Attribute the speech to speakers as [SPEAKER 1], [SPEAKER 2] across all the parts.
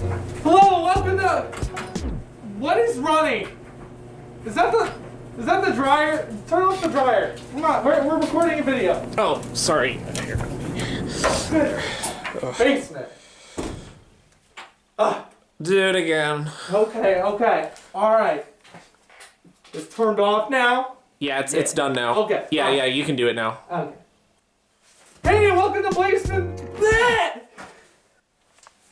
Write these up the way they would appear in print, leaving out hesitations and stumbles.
[SPEAKER 1] Hello, welcome to... What is running? Is that the dryer? Turn off the dryer. Come on, we're recording a video.
[SPEAKER 2] Oh, sorry.
[SPEAKER 1] Good. Basement.
[SPEAKER 2] Do it again.
[SPEAKER 1] Okay. All right. It's turned off now.
[SPEAKER 2] Yeah, it's done now.
[SPEAKER 1] Okay.
[SPEAKER 2] Yeah, you can do it now.
[SPEAKER 1] Okay. Hey, welcome to Blazen.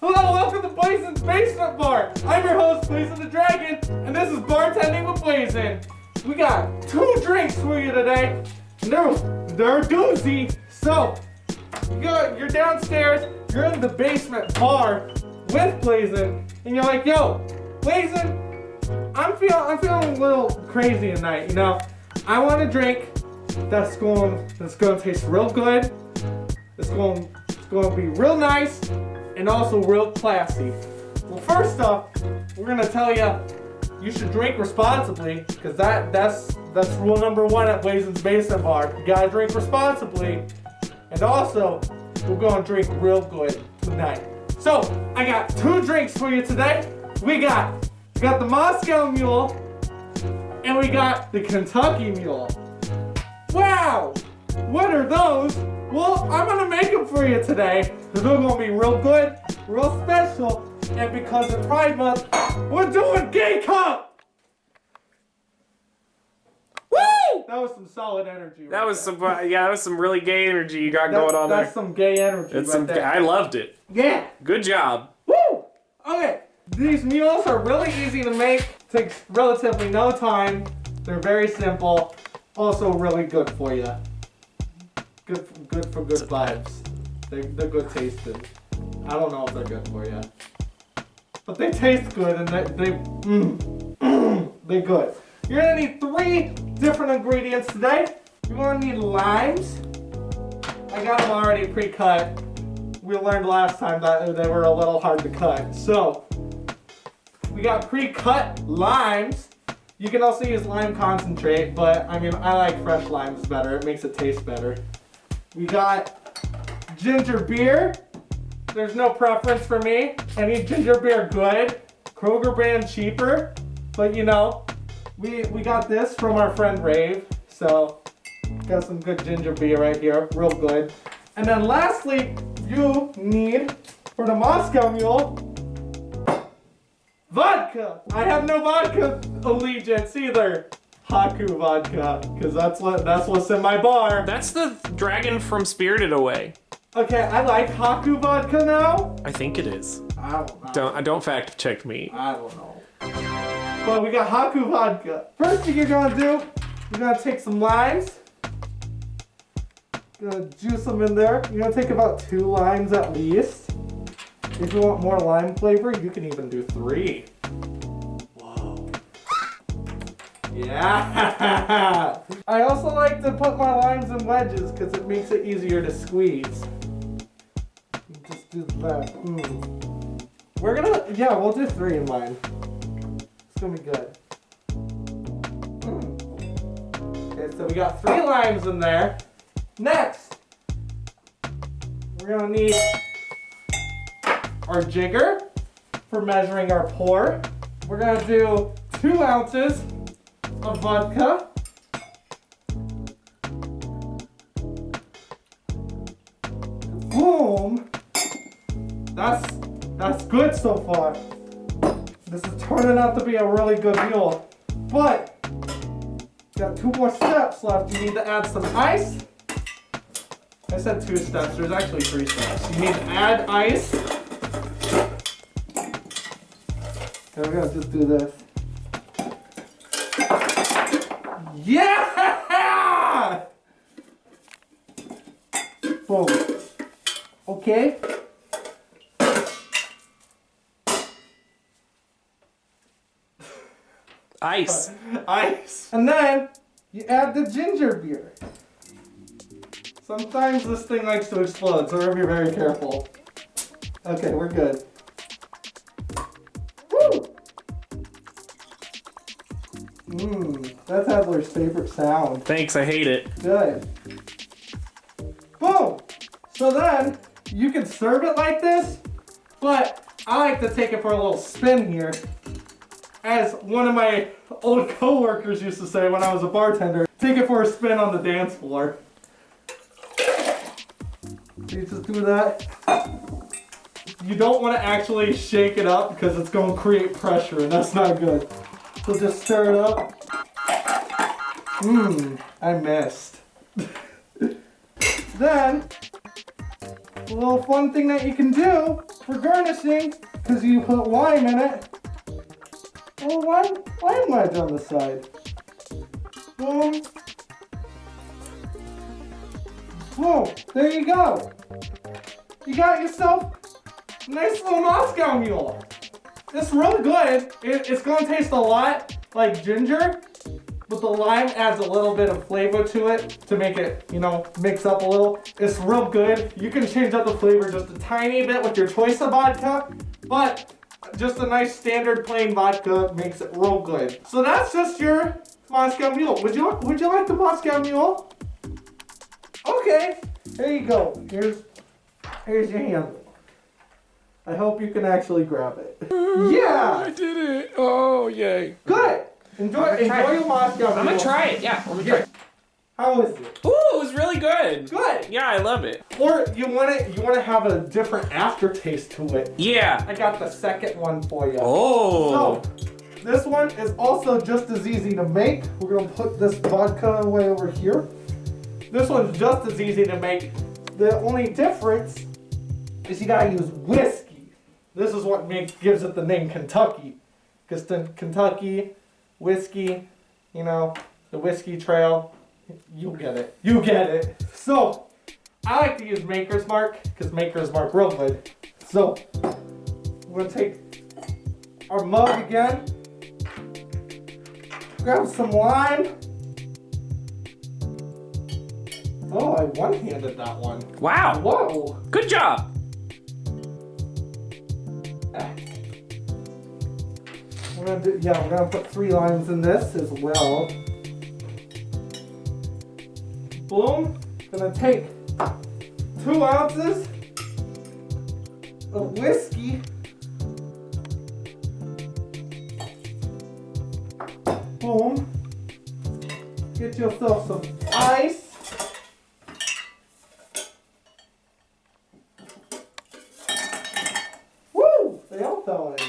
[SPEAKER 1] Hello, welcome to Blazen's Basement Bar. I'm your host, Blazen the Dragon, and this is Bartending with Blazen. We got 2 drinks for you today. They're a doozy. So, you're downstairs, you're in the basement bar with Blazen, and you're like, yo, Blazen, I'm feeling a little crazy tonight, you know? I want a drink that's going to taste real good. It's going to be real nice and also real classy. Well, first off, we're going to tell you should drink responsibly, because that's rule number 1 at Blazen's Basement Bar. You got to drink responsibly. And also, we're going to drink real good tonight. So, I got 2 drinks for you today. We got the Moscow Mule, and we got the Kentucky Mule. Wow! What are those? Well, I'm gonna make them for you today. They're gonna be real good, real special, and because it's Pride Month, we're doing Gay Cup! Woo! That was some solid energy.
[SPEAKER 2] That was some really gay energy you got going on there.
[SPEAKER 1] That's some gay energy there.
[SPEAKER 2] I loved it.
[SPEAKER 1] Yeah!
[SPEAKER 2] Good job.
[SPEAKER 1] Woo! Okay, these mules are really easy to make. Takes relatively no time. They're very simple. Also really good for you. Good for good vibes. They're good tasting. I don't know if they're good for you, but they taste good and they're good. You're gonna need 3 different ingredients today. You're gonna need limes. I got them already pre-cut. We learned last time that they were a little hard to cut. So we got pre-cut limes. You can also use lime concentrate, but I mean, I like fresh limes better. It makes it taste better. We got ginger beer. There's no preference for me. Any ginger beer good. Kroger brand cheaper. But you know, we got this from our friend Rave. So, got some good ginger beer right here. Real good. And then lastly, you need, for the Moscow Mule, vodka. I have no vodka allegiance either. Haku vodka, because that's what's in my bar.
[SPEAKER 2] That's the dragon from Spirited Away.
[SPEAKER 1] Okay, I like Haku vodka now.
[SPEAKER 2] I think it is.
[SPEAKER 1] I don't know.
[SPEAKER 2] Don't fact check me.
[SPEAKER 1] I don't know. But we got Haku vodka. First thing you're gonna do, you're gonna take some limes. You're gonna juice them in there. You're gonna take about 2 limes at least. If you want more lime flavor, you can even do 3. Whoa. Yeah. I also like to put my limes in wedges because it makes it easier to squeeze. Just do that. We'll do 3 in mine. It's gonna be good. Okay, so we got 3 limes in there. Next, we're gonna need our jigger for measuring our pour. We're gonna do 2 ounces of vodka. Boom! That's good so far. This is turning out to be a really good mule. But got 2 more steps left. You need to add some ice. I said 2 steps. There's actually 3 steps. You need to add ice. And we're gonna just do this. Yeah! Boom. Okay.
[SPEAKER 2] Ice.
[SPEAKER 1] Ice. And then you add the ginger beer. Sometimes this thing likes to explode, so we're gonna be very careful. Okay, we're good. Woo! That's Adler's favorite sound.
[SPEAKER 2] Thanks, I hate it.
[SPEAKER 1] Good. Boom! So then, you can serve it like this, but I like to take it for a little spin here. As one of my old co-workers used to say when I was a bartender, take it for a spin on the dance floor. You just do that. You don't want to actually shake it up because it's going to create pressure and that's not good. So just stir it up. I missed. Then, a little fun thing that you can do for garnishing, because you put lime in it. A little lime wedge on the side. Boom. Boom. There you go. You got yourself a nice little Moscow Mule. It's really good. It's going to taste a lot like ginger, but the lime adds a little bit of flavor to it to make it, you know, mix up a little. It's real good. You can change up the flavor just a tiny bit with your choice of vodka, but just a nice standard plain vodka makes it real good. So that's just your Moscow Mule. Would you like the Moscow Mule? Okay, there you go. Here's your handle. I hope you can actually grab it. Yeah!
[SPEAKER 2] I did it! Oh, yay.
[SPEAKER 1] Good! Enjoy your Moscow Mule.
[SPEAKER 2] I'm gonna try it, yeah. Let me try it.
[SPEAKER 1] How is it?
[SPEAKER 2] Ooh, it was really good.
[SPEAKER 1] Good!
[SPEAKER 2] Yeah, I love it.
[SPEAKER 1] Or you wanna have a different aftertaste to it.
[SPEAKER 2] Yeah.
[SPEAKER 1] I got the second one for you.
[SPEAKER 2] Oh.
[SPEAKER 1] So, this one is also just as easy to make. We're gonna put this vodka away over here. This one's just as easy to make. The only difference is you gotta use whiskey. This is what gives it the name Kentucky. Because Kentucky, whiskey, you know, the whiskey trail, you get it. You get it. So, I like to use Maker's Mark because Maker's Mark real good. So, we're gonna take our mug again, grab some lime. Oh, I one-handed that one.
[SPEAKER 2] Wow.
[SPEAKER 1] Whoa.
[SPEAKER 2] Good job.
[SPEAKER 1] We're gonna put 3 limes in this as well. Boom. Gonna take 2 ounces of whiskey. Boom. Get yourself some ice. Woo! They all fell in.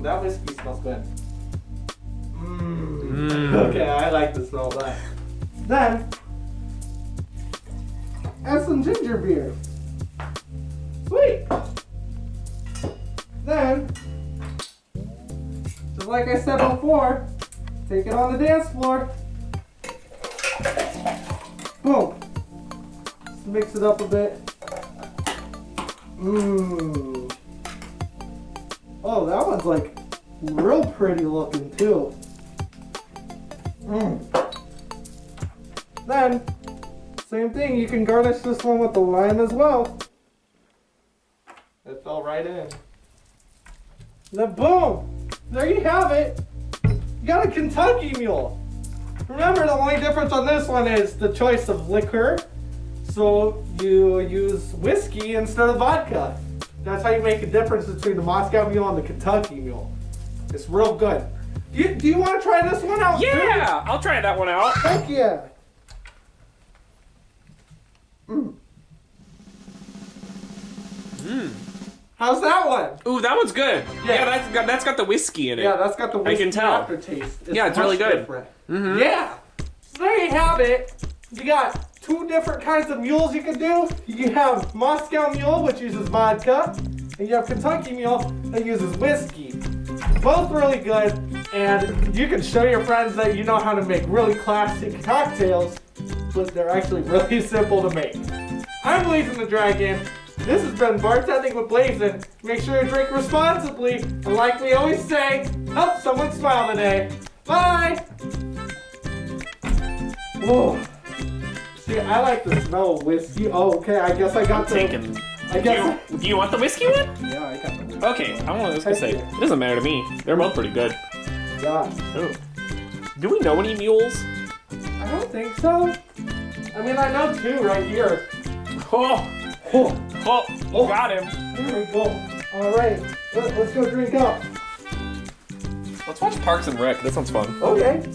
[SPEAKER 1] That whiskey smells good. Okay, I like the smell of that. Then, add some ginger beer. Sweet! Then, just like I said before, take it on the dance floor. Boom. Just mix it up a bit. Oh, that one's like real pretty looking too. Then, same thing, you can garnish this one with the lime as well. It fell right in. Then boom! There you have it! You got a Kentucky Mule! Remember, the only difference on this one is the choice of liquor. So you use whiskey instead of vodka. That's how you make a difference between the Moscow Mule and the Kentucky Mule. It's real good. Do you want to try this one out?
[SPEAKER 2] Yeah, I'll try that one out.
[SPEAKER 1] Heck yeah. How's that one?
[SPEAKER 2] Ooh, that one's good.
[SPEAKER 1] Yeah.
[SPEAKER 2] Yeah, that's got the whiskey in it.
[SPEAKER 1] Yeah, that's got the whiskey
[SPEAKER 2] I can tell.
[SPEAKER 1] aftertaste.
[SPEAKER 2] Yeah, it's really good.
[SPEAKER 1] Yeah. So there you have it. You got 2 different kinds of mules you can do. You have Moscow Mule, which uses vodka, and you have Kentucky Mule that uses whiskey. Both really good, and you can show your friends that you know how to make really classic cocktails, but they're actually really simple to make. I'm Blazen the Dragon. This has been Bartending with Blazen. Make sure to drink responsibly, and like we always say, help someone smile today. Bye! Whoa. See, I like the smell of whiskey. Oh, okay, I guess I got
[SPEAKER 2] Taken.
[SPEAKER 1] I guess.
[SPEAKER 2] Do you want the whiskey one?
[SPEAKER 1] Yeah, I got the
[SPEAKER 2] Okay, I was gonna say, it doesn't matter to me. They're both pretty good.
[SPEAKER 1] Yeah.
[SPEAKER 2] Ooh. Do we know any mules?
[SPEAKER 1] I don't think so. I mean, I know 2 right here.
[SPEAKER 2] Oh,
[SPEAKER 1] Oh,
[SPEAKER 2] Oh, you got him.
[SPEAKER 1] here we go. All right, let's go drink up.
[SPEAKER 2] Let's watch Parks and Rec. That sounds fun.
[SPEAKER 1] Okay.